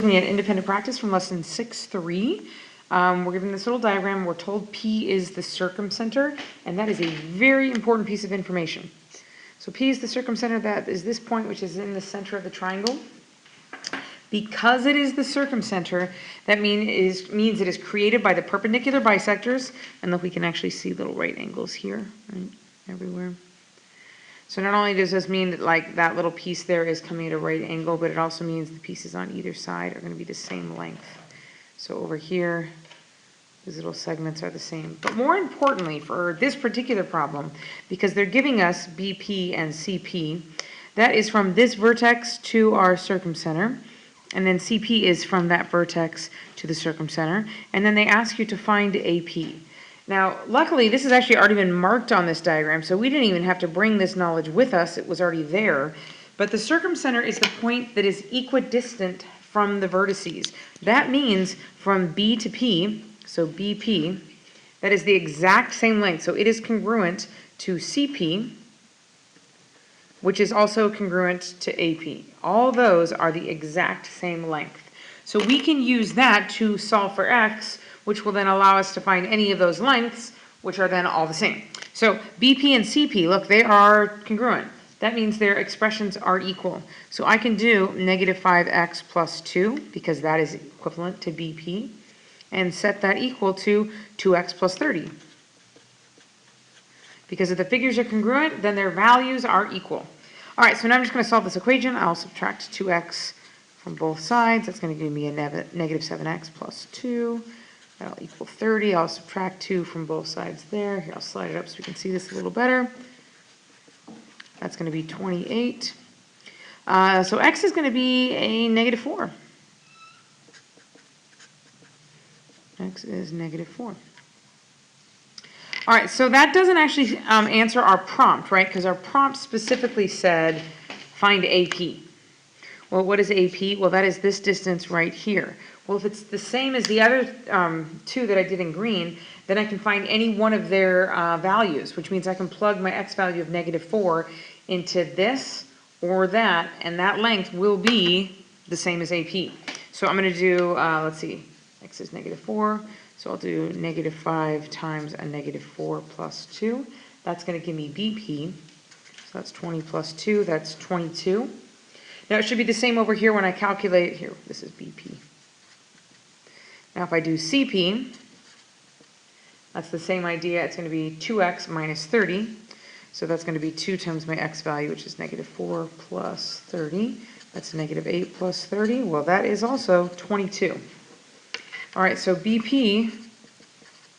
At independent practice from lesson 6.3. We're given this little diagram. We're told P is the circumcenter, and that is a very important piece of information. So P is the circumcenter. That is this point, which is in the center of the triangle. Because it is the circumcenter, that means it is created by the perpendicular bisectors. And look, we can actually see little right angles here, right, everywhere. So not only does this mean that like that little piece there is coming at a right angle, but it also means the pieces on either side are going to be the same length. So over here, these little segments are the same. But more importantly for this particular problem, because they're giving us BP and CP, that is from this vertex to our circumcenter. And then CP is from that vertex to the circumcenter. And then they ask you to find AP. Now, luckily, this has actually already been marked on this diagram, so we didn't even have to bring this knowledge with us. It was already there. But the circumcenter is the point that is equidistant from the vertices. That means from B to P, so BP, that is the exact same length. So it is congruent to CP, which is also congruent to AP. All those are the exact same length. So we can use that to solve for x, which will then allow us to find any of those lengths, which are then all the same. So BP and CP, look, they are congruent. That means their expressions are equal. So I can do negative 5x plus 2, because that is equivalent to BP, and set that equal to 2x plus 30. Because if the figures are congruent, then their values are equal. All right, so now I'm just going to solve this equation. I'll subtract 2x from both sides. That's going to give me a negative 7x plus 2. That'll equal 30. I'll subtract 2 from both sides there. Here, I'll slide it up so we can see this a little better. That's going to be 28. So x is going to be a negative 4. X is negative 4. All right, so that doesn't actually answer our prompt, right? Because our prompt specifically said, find AP. Well, what is AP? Well, that is this distance right here. Well, if it's the same as the other two that I did in green, then I can find any one of their values, which means I can plug my x value of negative 4 into this or that, and that length will be the same as AP. So I'm going to do, let's see, x is negative 4, so I'll do negative 5 times a negative 4 plus 2. That's going to give me BP, so that's 20 plus 2, that's 22. Now it should be the same over here when I calculate, here, this is BP. Now if I do CP, that's the same idea. It's going to be 2x minus 30. So that's going to be 2 times my x value, which is negative 4 plus 30. That's negative 8 plus 30. Well, that is also 22. All right, so BP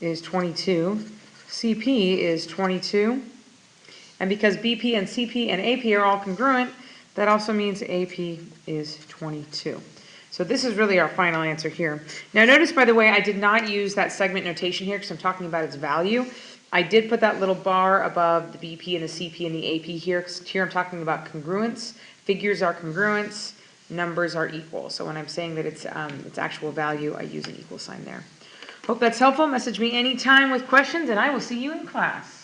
is 22. CP is 22. And because BP and CP and AP are all congruent, that also means AP is 22. So this is really our final answer here. Now notice, by the way, I did not use that segment notation here because I'm talking about its value. I did put that little bar above the BP and the CP and the AP here, because here I'm talking about congruence. Figures are congruence, numbers are equal. So when I'm saying that it's actual value, I use an equal sign there. Hope that's helpful. Message me anytime with questions, and I will see you in class.